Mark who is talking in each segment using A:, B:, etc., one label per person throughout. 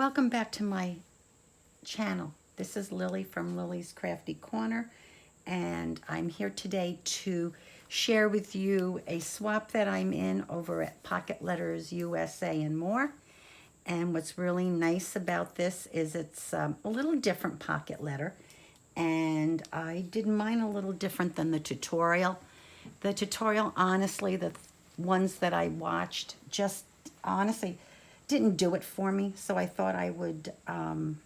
A: Welcome back to my channel. This is Lily from Lily's Crafty Corner, and I'm here today to share with you a swap that I'm in over at Pocket Letters USA and more. And what's really nice about this is it's a little different pocket letter, and I did mine a little different than the tutorial. The tutorial, honestly, the ones that I watched just honestly didn't do it for me, so I thought I would kind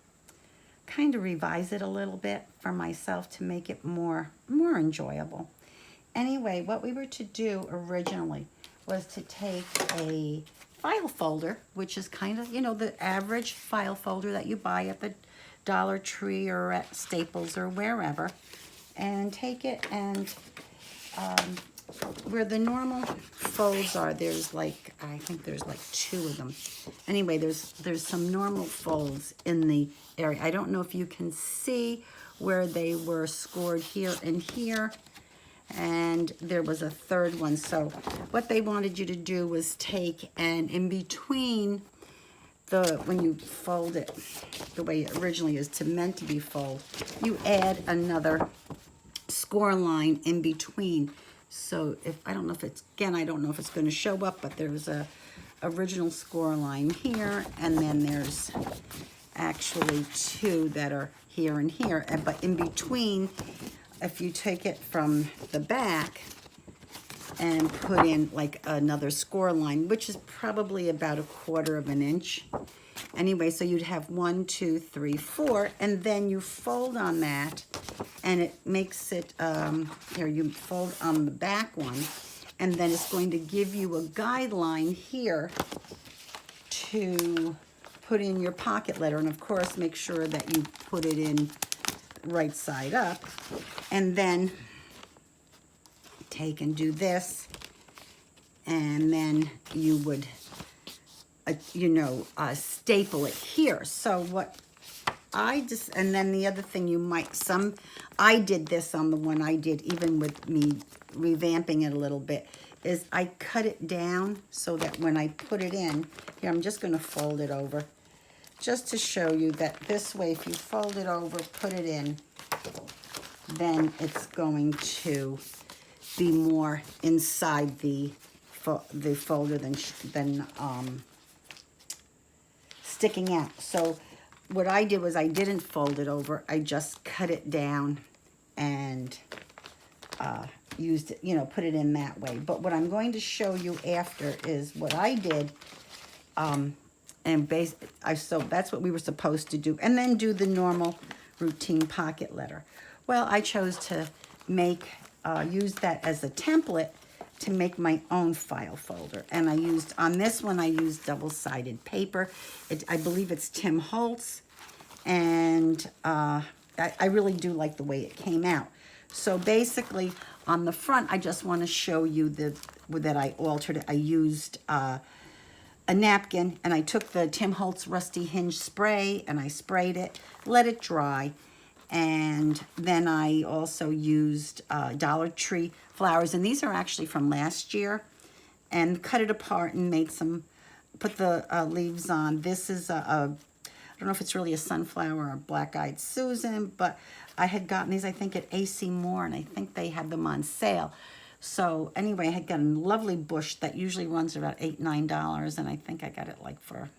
A: of revise it a little bit for myself to make it more enjoyable. Anyway, what we were to do originally was to take a file folder, which is kind of, you know, the average file folder that you buy at the Dollar Tree or at Staples or wherever, and take it and where the normal folds are, there's like, I think there's like 2 of them. Anyway, there's some normal folds in the area. I don't know if you can see where they were scored here and here, and there was a third one. So what they wanted you to do was take, and in between when you fold it the way it originally is meant to be folded, you add another score line in between. So I don't know if it's going to show up, but there's a original score line here, and then there's actually 2 that are here and here. But in between, if you take it from the back and put in like another score line, which is probably about 1/4 of an inch. Anyway, so you'd have 1, 2, 3, 4, and then you fold on that, and it makes it, here you fold on the back one, and then it's going to give you a guideline here to put in your pocket letter. And of course, make sure that you put it in right side up, and then take and do this, and then you would staple it here. So what and then the other thing I did this on the one I did, even with me revamping it a little bit, is I cut it down so that when I put it in, here I'm just going to fold it over, just to show you that this way, if you fold it over, put it in, then it's going to be more inside the folder than sticking out. So what I did was I didn't fold it over. I just cut it down and used it, put it in that way. But what I'm going to show you after is what I did, so that's what we were supposed to do, and then do the normal routine pocket letter. Well, I chose to use that as a template to make my own file folder. And on this one, I used double-sided paper. I believe it's Tim Holtz, and I really do like the way it came out. So basically, on the front, I just want to show you that I altered it. I used a napkin, and I took the Tim Holtz Rusty Hinge spray, and I sprayed it, let it dry, and then I also used Dollar Tree flowers, and these are actually from last year, and cut it apart and put the leaves on. This is I don't know if it's really a sunflower or black-eyed Susan, but I had gotten these, I think, at AC Moore, and I think they had them on sale. So anyway, I had got a lovely bush that usually runs about $8, $9, and I think I got it like for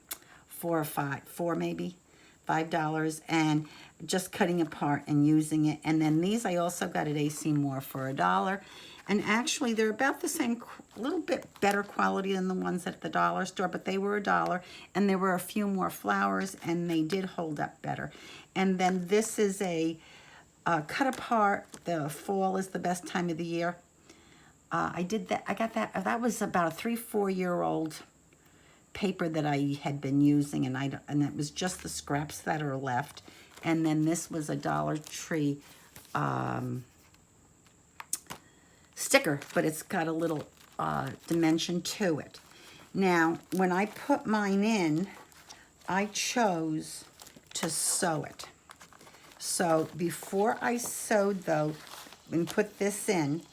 A: $5, and just cutting apart and using it. And then these I also got at AC Moore for $1. And actually, they're about the same, a little bit better quality than the ones at the dollar store, but they were $1, and there were a few more flowers, and they did hold up better. And then this is a cut apart. The fall is the best time of the year. I did that. I got that. That was about a 3-4-year-old paper that I had been using, and it was just the scraps that are left. And then this was a Dollar Tree sticker, but it's got a little dimension to it. Now, when I put mine in, I chose to sew it. So before I sewed, though, and put this in,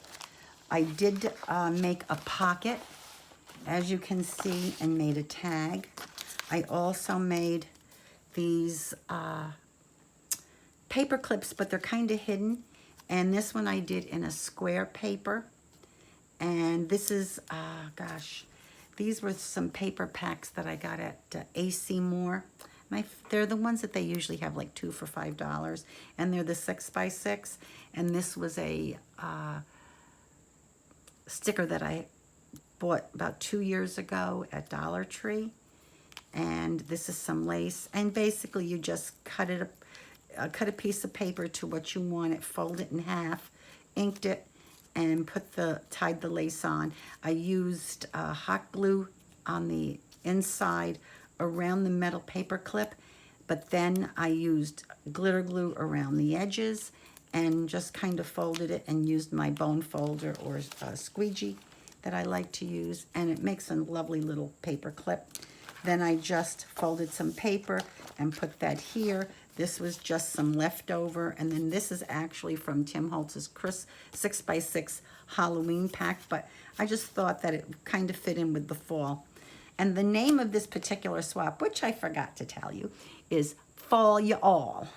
A: I did make a pocket, as you can see, and made a tag. I also made these paper clips, but they're kind of hidden. And this one I did in a square paper. And this is, gosh, these were some paper packs that I got at AC Moore. They're the ones that they usually have like 2 for $5. And they're the 6x6. And this was a sticker that I bought about 2 years ago at Dollar Tree. And this is some lace. And basically you just cut a piece of paper to what you want it, fold it in half, inked it, and tied the lace on. I used hot glue on the inside around the metal paper clip, but then I used glitter glue around the edges and just kind of folded it and used my bone folder or squeegee that I like to use, and it makes a lovely little paper clip. Then I just folded some paper and put that here. This was just some leftover, and then this is actually from Tim Holtz's 6x6 Halloween pack, but I just thought that it kind of fit in with the fall. And the name of this particular swap, which I forgot to tell you, is Fall Ya All.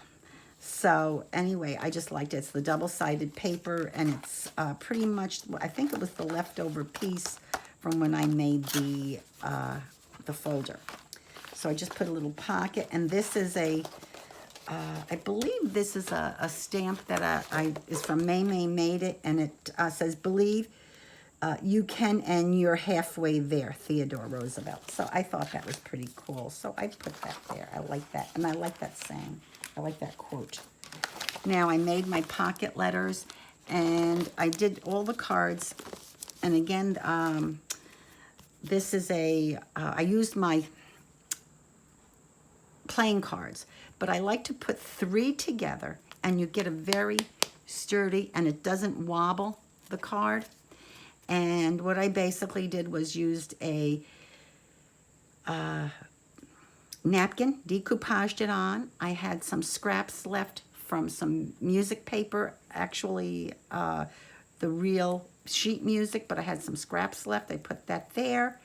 A: So anyway, I just liked it. It's the double-sided paper, and it's pretty much, I think it was the leftover piece from when I made the folder. So I just put a little pocket, and this is I believe this is a stamp that is from May Made It, and it says, "Believe you can and you're halfway there, Theodore Roosevelt." So I thought that was pretty cool. So I put that there. I like that, and I like that saying. I like that quote. Now I made my pocket letters, and I did all the cards. And again, this is I used my playing cards, but I like to put 3 together, and you get a very sturdy, and it doesn't wobble the card. And what I basically did was used a napkin, decoupaged it on. I had some scraps left from some music paper, actually the real sheet music, but I had some scraps left. I put that there.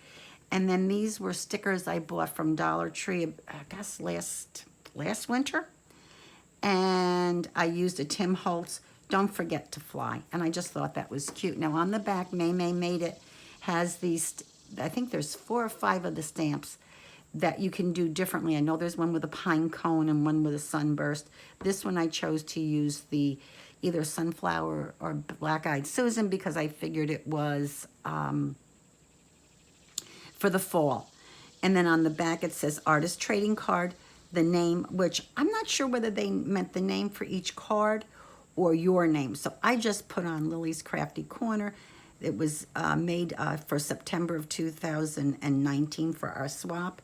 A: And then these were stickers I bought from Dollar Tree, I guess last winter. And I used a Tim Holtz, Don't Forget to Fly. And I just thought that was cute. Now on the back, May Made It has these, I think there's 4 or 5 of the stamps that you can do differently. I know there's one with a pine cone and one with a sunburst. This one I chose to use the either sunflower or black-eyed Susan because I figured it was for the fall. And then on the back it says Artist Trading Card, the name, which I'm not sure whether they meant the name for each card or your name. So I just put on Lily's Crafty Corner. It was made for September of 2019 for our swap.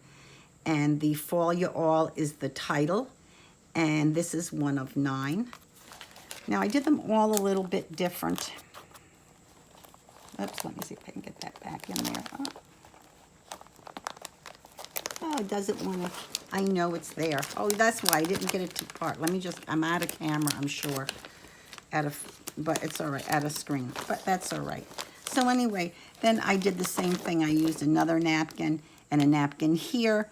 A: And the Fall Ya All is the title. And this is one of 9. Now I did them all a little bit different. Oops, let me see if I can get that back in there. Oh, it doesn't want to, I know it's there. Oh, that's why I didn't get it to part. Let me just, I'm out of camera, I'm sure. But it's all right, out of screen. But that's all right. So anyway, then I did the same thing. I used another napkin and a napkin here.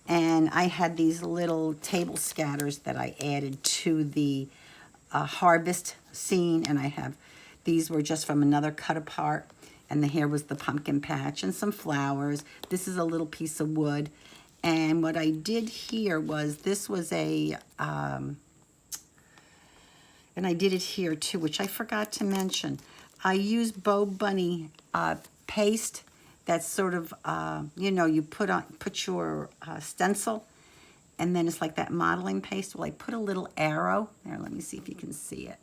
A: And I had these little table scatters that I added to the harvest scene. And I have, these were just from another cut apart. And the here was the pumpkin patch and some flowers. This is a little piece of wood. And what I did here was, this was a, and I did it here too, which I forgot to mention. I used Bo Bunny paste. That's sort of, you know, you put your stencil, and then it's like that modeling paste. Well, I put a little arrow. There, let me see if you can see it.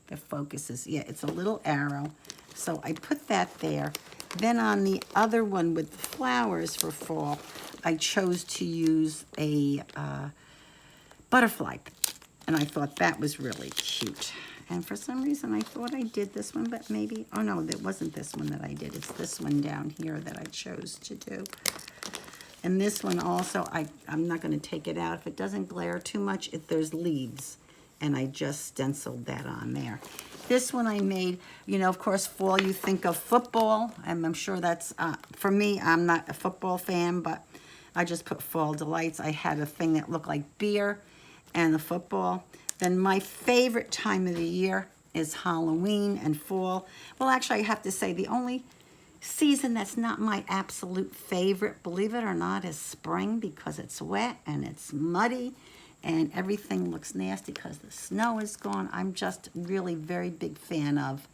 A: The focus is, yeah, it's a little arrow. So I put that there. Then on the other one with the flowers for fall, I chose to use a butterfly. And I thought that was really cute. And for some reason, I thought I did this one, but maybe, oh no, it wasn't this one that I did. It's this one down here that I chose to do. And this one also, I'm not going to take it out. If it doesn't glare too much, there's leaves. And I just stenciled that on there. This one I made, you know, of course, fall, you think of football. And I'm sure that's, for me, I'm not a football fan, but I just put Fall Delights. I had a thing that looked like beer and the football. Then my favorite time of the year is Halloween and fall. Well, actually, I have to say the only season that's not my absolute favorite, believe it or not, is spring, because it's wet and it's muddy and everything looks nasty because the snow is gone. I'm just really very big fan of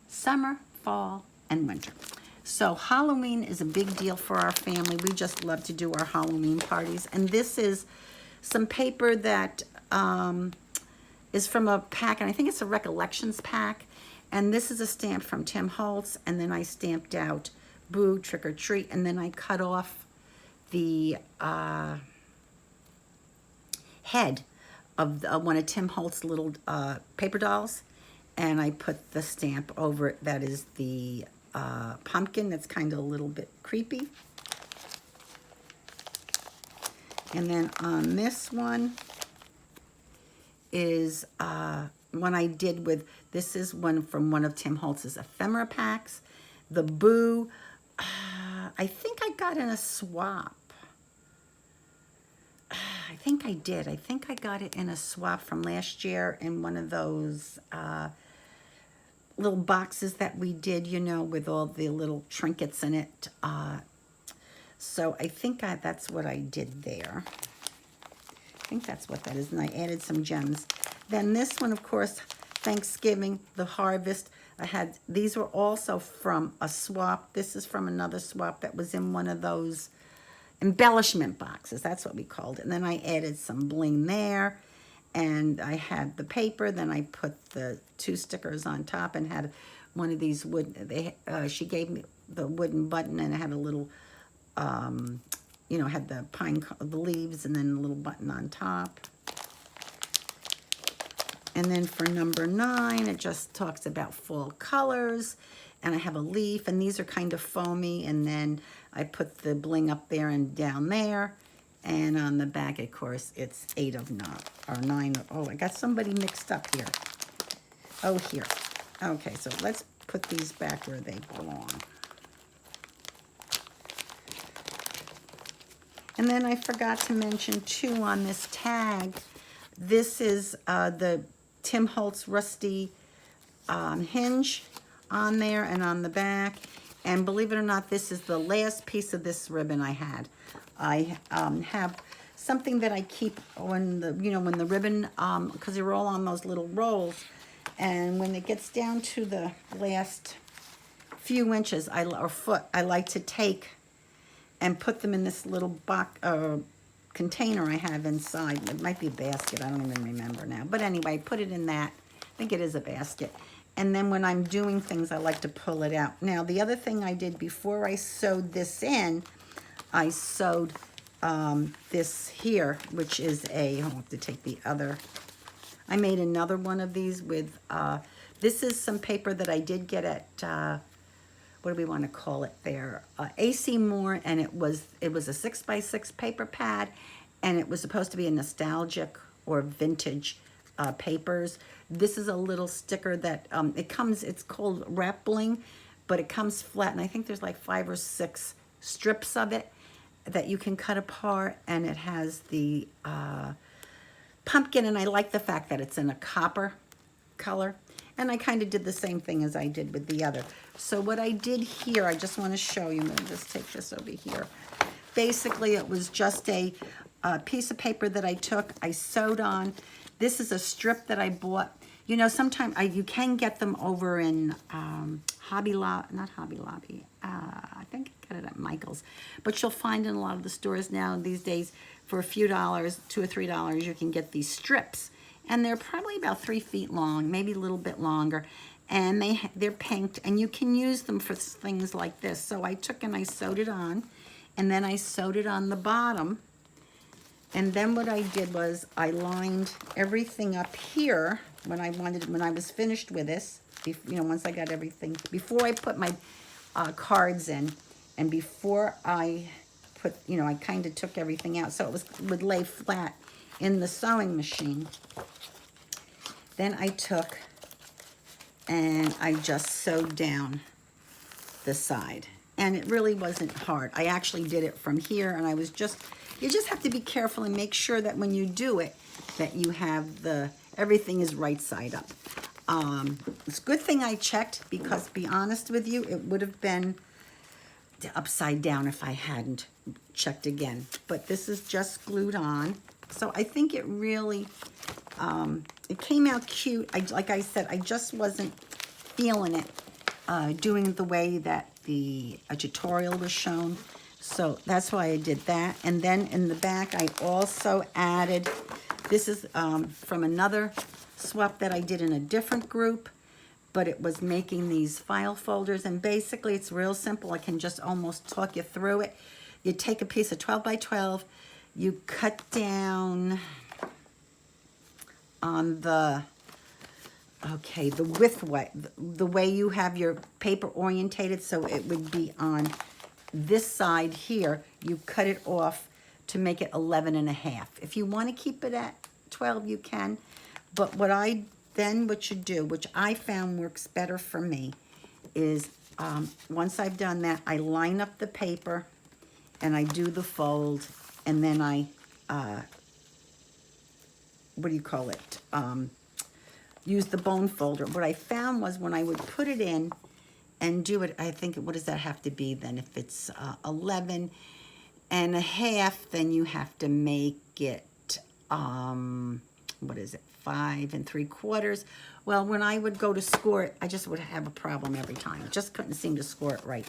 A: summer, fall, and winter. So Halloween is a big deal for our family. We just love to do our Halloween parties. And this is some paper that is from a pack, and I think it's a Recollections pack. And this is a stamp from Tim Holtz, and then I stamped out Boo, Trick or Treat, and then I cut off the head of one of Tim Holtz's little paper dolls, and I put the stamp over it. That is the pumpkin that's kind of a little bit creepy. And then on this one is one I did with, this is one from one of Tim Holtz's ephemera packs. The Boo, I think I got in a swap. I think I did. I think I got it in a swap from last year in one of those little boxes that we did, you know, with all the little trinkets in it. So I think that's what I did there. I think that's what that is. And I added some gems. Then this one, of course, Thanksgiving, the Harvest. These were also from a swap. This is from another swap that was in one of those embellishment boxes. That's what we called it. And then I added some bling there. And I had the paper. Then I put the 2 stickers on top and had one of these wood. She gave me the wooden button, and it had a little, you know, had the the leaves and then a little button on top. And then for number 9, it just talks about fall colors. And I have a leaf, and these are kind of foamy. And then I put the bling up there and down there. And on the back, of course, it's 8 of 9, or 9. Oh, I got somebody mixed up here. Oh, here. Okay, so let's put these back where they belong. And then I forgot to mention, too, on this tag, this is the Tim Holtz Rusty hinge on there and on the back. And believe it or not, this is the last piece of this ribbon I had. I have something that I keep when the, you know, when the ribbon, because they're all on those little rolls. And when it gets down to the last few inches, or foot, I like to take and put them in this little box, container I have inside. It might be a basket. I don't even remember now. But anyway, put it in that. I think it is a basket. And then when I'm doing things, I like to pull it out. Now, the other thing I did before I sewed this in, I sewed this here, which is I'll have to take the other. I made another one of these with, this is some paper that I did get at, what do we want to call it there? AC Moore, and it was a 6x6 paper pad, and it was supposed to be a nostalgic or vintage papers. This is a little sticker that, it's called Wrap Bling, but it comes flat, and I think there's like 5 or 6 strips of it that you can cut apart, and it has the pumpkin, and I like the fact that it's in a copper color. And I kind of did the same thing as I did with the other. So what I did here, I just want to show you. I'm going to just take this over here. Basically, it was just a piece of paper that I took. I sewed on. This is a strip that I bought. You know, sometimes you can get them over in Hobby Lobby, not Hobby Lobby. I think I got it at Michael's. But you'll find in a lot of the stores now these days for a few dollars, $2 or $3, you can get these strips. And they're probably about 3 feet long, maybe a little bit longer. And they're pinked, and you can use them for things like this. So I took and I sewed it on, and then I sewed it on the bottom. And then what I did was I lined everything up here when I was finished with this. You know, once I got everything, before I put my cards in, and before I put, you know, I kind of took everything out so would lay flat in the sewing machine. Then I took and I just sewed down the side. And it really wasn't hard. I actually did it from here, and I was just, you just have to be careful and make sure that when you do it, that you have everything is right side up. It's a good thing I checked, because to be honest with you, it would have been upside down if I hadn't checked again. But this is just glued on. So I think it really, it came out cute. Like I said, I just wasn't feeling it doing it the way that the tutorial was shown. So that's why I did that. And then in the back, I also added, this is from another swap that I did in a different group, but it was making these file folders. And basically it's real simple. I can just almost talk you through it. You take a piece of 12 by 12, you cut down on the, okay, the width way, the way you have your paper orientated, so it would be on this side here. You cut it off to make it 11.5. If you want to keep it at 12, you can. But what you do, which I found works better for me, is once I've done that, I line up the paper and I do the fold, and then I, what do you call it? Use the bone folder. What I found was when I would put it in and do it, I think, what does that have to be then? If it's 11.5, then you have to make it, what is it, 5 3/4. Well, when I would go to score it, I just would have a problem every time. Just couldn't seem to score it right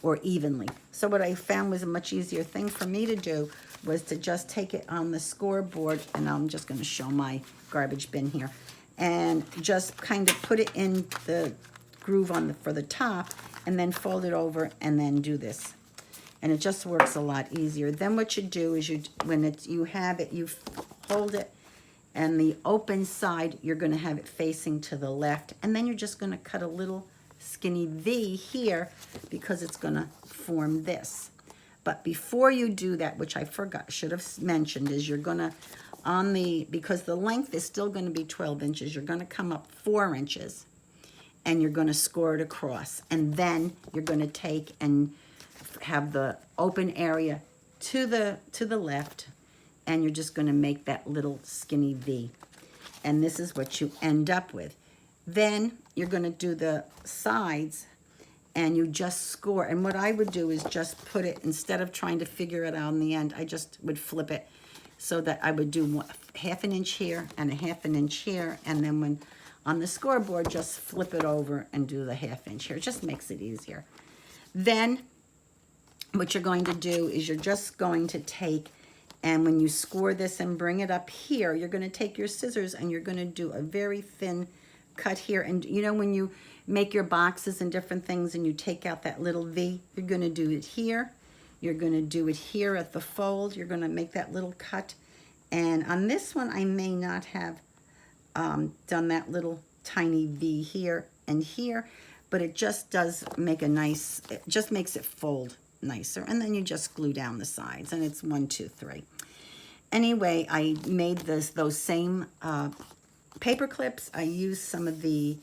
A: or evenly. So what I found was a much easier thing for me to do was to just take it on the scoreboard, and I'm just going to show my garbage bin here, and just kind of put it in the groove for the top, and then fold it over and then do this. And it just works a lot easier. Then what you do is when you have it, you hold it, and the open side, you're going to have it facing to the left, and then you're just going to cut a little skinny V here, because it's going to form this. But before you do that, which I should have mentioned, is you're going to, because the length is still going to be 12 inches, you're going to come up 4 inches, and you're going to score it across. And then you're going to take and have the open area to the left, and you're just going to make that little skinny V. And this is what you end up with. Then you're going to do the sides, and you just score. And what I would do is just put it, instead of trying to figure it out in the end, I just would flip it, so that I would do 1/2 inch here and 1/2 inch here, and then when on the scoreboard, just flip it over and do the 1/2 inch here. It just makes it easier. Then what you're going to do is you're just going to take, and when you score this and bring it up here, you're going to take your scissors and you're going to do a very thin cut here. And you know, when you make your boxes and different things and you take out that little V, you're going to do it here. You're going to do it here at the fold. You're going to make that little cut. And on this one, I may not have done that little tiny V here and here, but it just does make a nice, it just makes it fold nicer. And then you just glue down the sides, and it's 1 2 3. Anyway, I made those same paper clips. I used some of the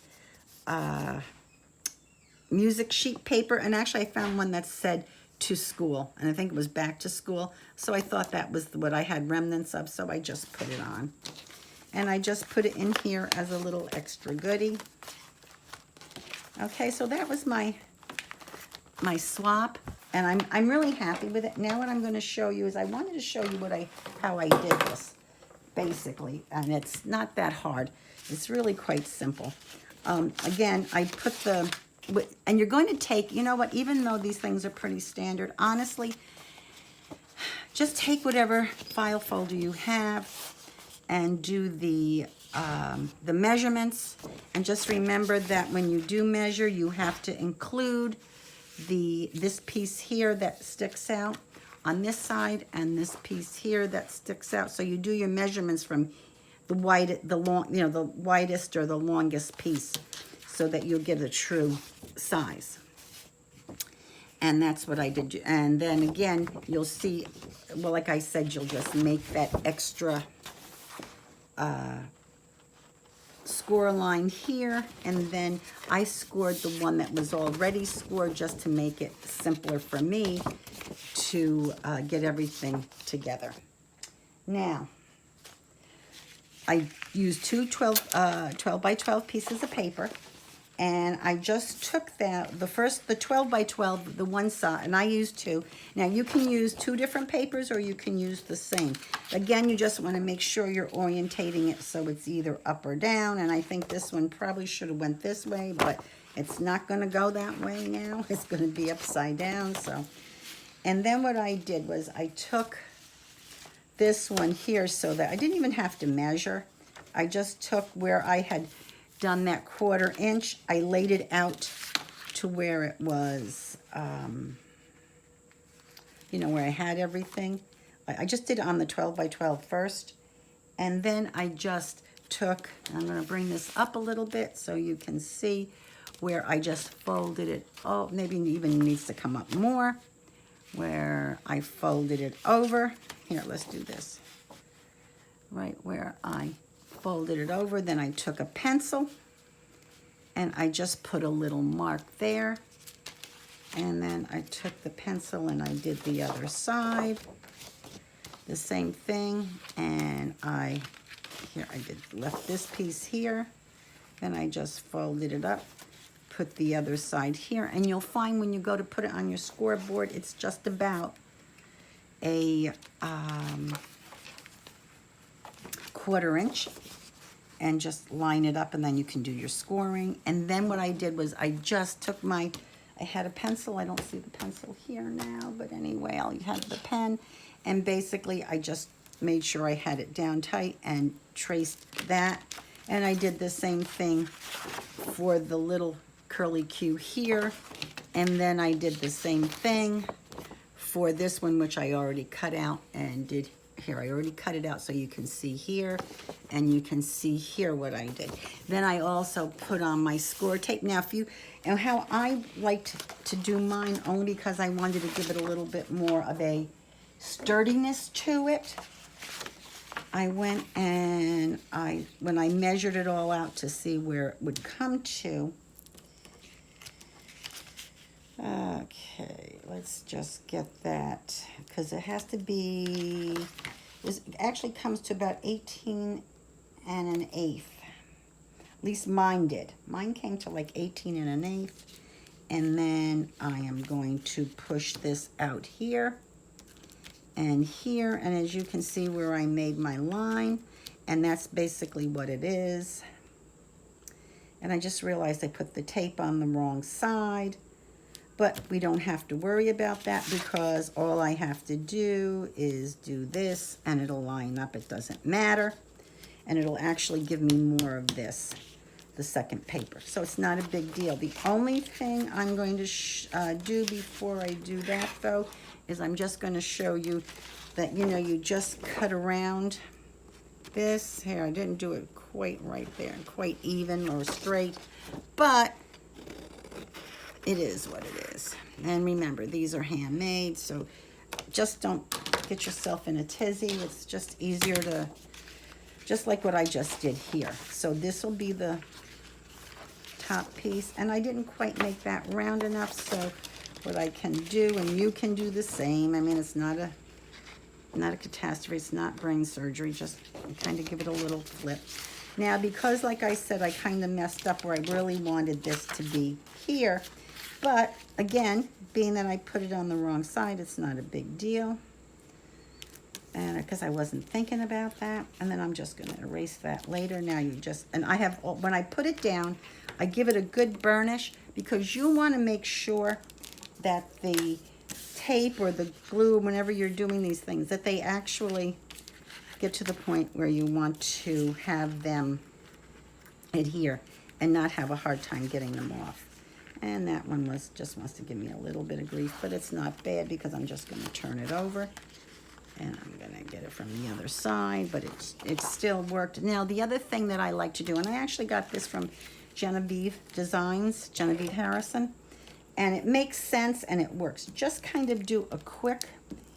A: music sheet paper, and actually I found one that said to school, and I think it was back to school. So I thought that was what I had remnants of, so I just put it on. And I just put it in here as a little extra goodie. Okay, so that was my swap, and I'm really happy with it. Now what I'm going to show you is, I wanted to show you how I did this, basically, and it's not that hard. It's really quite simple. Again, I put and you're going to take, you know what, even though these things are pretty standard, honestly, just take whatever file folder you have and do the measurements. And just remember that when you do measure, you have to include this piece here that sticks out on this side, and this piece here that sticks out. So you do your measurements from the widest or the longest piece, so that you'll get a true size. And that's what I did. And then again, you'll see, well, like I said, you'll just make that extra score line here, and then I scored the one that was already scored just to make it simpler for me to get everything together. Now, I used two 12 by 12 pieces of paper, and I just took the 12 by 12, the one side, and I used two. Now you can use two different papers or you can use the same. Again, you just want to make sure you're orientating it so it's either up or down, and I think this one probably should have went this way, but it's not going to go that way now. It's going to be upside down. So, and then what I did was I took this one here so that I didn't even have to measure. I just took where I had done that 1/4 inch, I laid it out to where it was, you know, where I had everything. I just did it on the 12 by 12 first, and then I just took, I'm going to bring this up a little bit so you can see where I just folded it. Oh, maybe it even needs to come up more, where I folded it over. Here, let's do this. Right where I folded it over, then I took a pencil and I just put a little mark there, and then I took the pencil and I did the other side, the same thing, and I left this piece here, then I just folded it up, put the other side here, and you'll find when you go to put it on your scoreboard, it's just about a 1/4 inch, and just line it up, and then you can do your scoring. And then what I did was I just took I had a pencil, I don't see the pencil here now, but anyway, I'll have the pen, and basically I just made sure I had it down tight and traced that. And I did the same thing for the little curly Q here, and then I did the same thing for this one, which I already cut out and did here. I already cut it out so you can see here, and you can see here what I did. Then I also put on my score tape. Now, if you, and how I liked to do mine, only because I wanted to give it a little bit more of a sturdiness to it, I went and when I measured it all out to see where it would come to, okay, let's just get that, because it has to be, it actually comes to about 18 1/8. At least mine did. Mine came to like 18 1/8. And then I am going to push this out here and here. And as you can see where I made my line, and that's basically what it is. And I just realized I put the tape on the wrong side. But we don't have to worry about that, because all I have to do is do this and it'll line up. It doesn't matter. And it'll actually give me more of this, the second paper. So it's not a big deal. The only thing I'm going to do before I do that, though, is I'm just going to show you that, you know, you just cut around this. Here, I didn't do it quite right there, quite even or straight, but it is what it is. And remember, these are handmade, so just don't get yourself in a tizzy. It's just easier to, just like what I just did here. So this will be the top piece, and I didn't quite make that round enough, so what I can do, and you can do the same. I mean, it's not a catastrophe, it's not brain surgery, just kind of give it a little flip. Now, because like I said, I kind of messed up where I really wanted this to be here, but again, being that I put it on the wrong side, it's not a big deal. And because I wasn't thinking about that, and then I'm just going to erase that later. Now you just, and I have, when I put it down, I give it a good burnish, because you want to make sure that the tape or the glue, whenever you're doing these things, that they actually get to the point where you want to have them adhere and not have a hard time getting them off. And that one just wants to give me a little bit of grief, but it's not bad, because I'm just going to turn it over. And I'm going to get it from the other side, but it still worked. Now, the other thing that I like to do, and I actually got this from Genevieve Designs, Genevieve Harrison, and it makes sense and it works. Just kind of do a quick,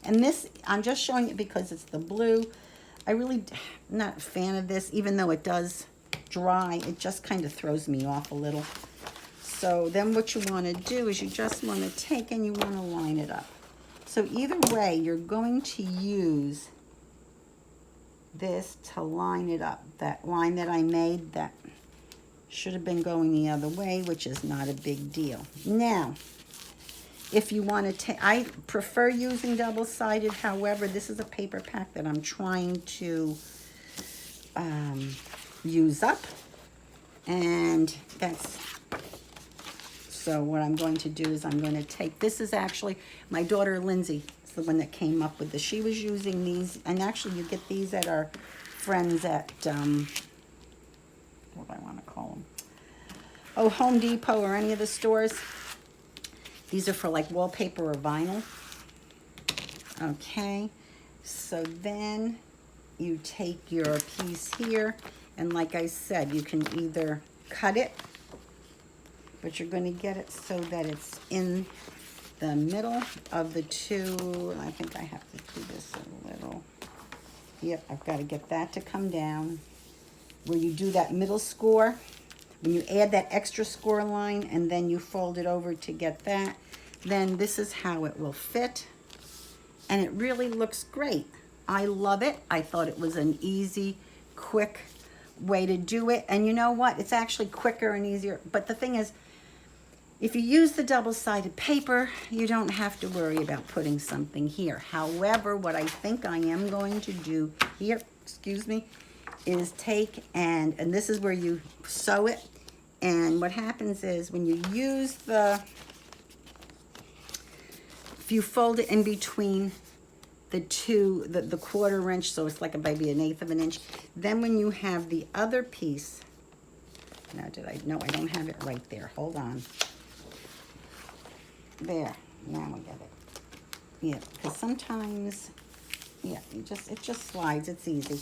A: and this, I'm just showing it because it's the blue. I really not a fan of this, even though it does dry, it just kind of throws me off a little. So then what you want to do is you just want to take and you want to line it up. So either way, you're going to use this to line it up. That line that I made, that should have been going the other way, which is not a big deal. Now, if you want to take, I prefer using double-sided. However, this is a paper pack that I'm trying to use up. And that's, so what I'm going to do is I'm going to take, this is actually, my daughter Lindsay is the one that came up with this. She was using these, and actually you get these at our friends at, what do I want to call them? Oh, Home Depot or any of the stores. These are for like wallpaper or vinyl. Okay, so then you take your piece here, and like I said, you can either cut it, but you're going to get it so that it's in the middle of the two. I think I have to do this a little. Yep, I've got to get that to come down. Where you do that middle score, when you add that extra score line and then you fold it over to get that, then this is how it will fit. And it really looks great. I love it. I thought it was an easy, quick way to do it. And you know what? It's actually quicker and easier. But the thing is, if you use the double-sided paper, you don't have to worry about putting something here. However, what I think I am going to do here, excuse me, is take and this is where you sew it. And what happens is when you use if you fold it in between the two, the 1/4 inch, so it's like maybe 1/8 of an inch. Then when you have the other piece, now no, I don't have it right there. Hold on. There, now we get it. Yeah, because sometimes, yeah, it just slides, it's easy.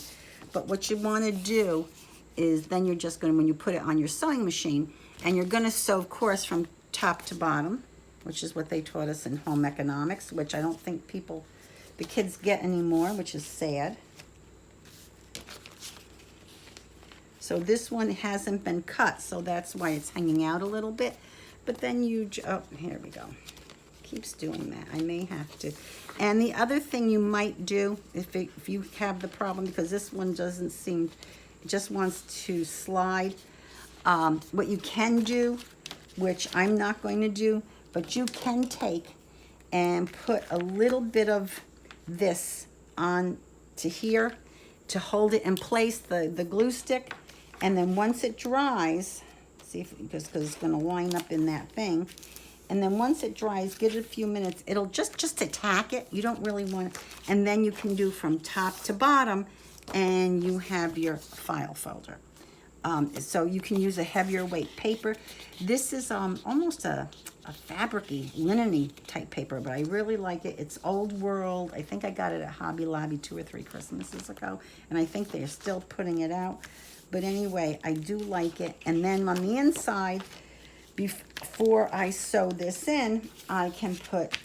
A: But what you want to do is then you're just going to, when you put it on your sewing machine, and you're going to sew, of course, from top to bottom, which is what they taught us in home economics, which I don't think the kids get anymore, which is sad. So this one hasn't been cut, so that's why it's hanging out a little bit. But then oh, here we go. Keeps doing that. I may have to. And the other thing you might do, if you have the problem, because this one doesn't seem, it just wants to slide. What you can do, which I'm not going to do, but you can take and put a little bit of this on to here to hold it in place, the glue stick. And then once it dries, see if, because it's going to line up in that thing. And then once it dries, give it a few minutes. It'll just attack it. You don't really want it. And then you can do from top to bottom, and you have your file folder. So you can use a heavier weight paper. This is almost a fabric-y, linen-y type paper, but I really like it. It's old world. I think I got it at Hobby Lobby 2 or 3 Christmases ago, and I think they're still putting it out. But anyway, I do like it. And then on the inside, before I sew this in, I can put,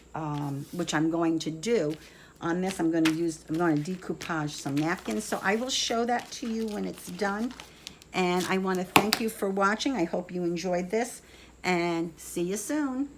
A: which I'm going to do, on this I'm going to decoupage some napkins. So I will show that to you when it's done. And I want to thank you for watching. I hope you enjoyed this, and see you soon.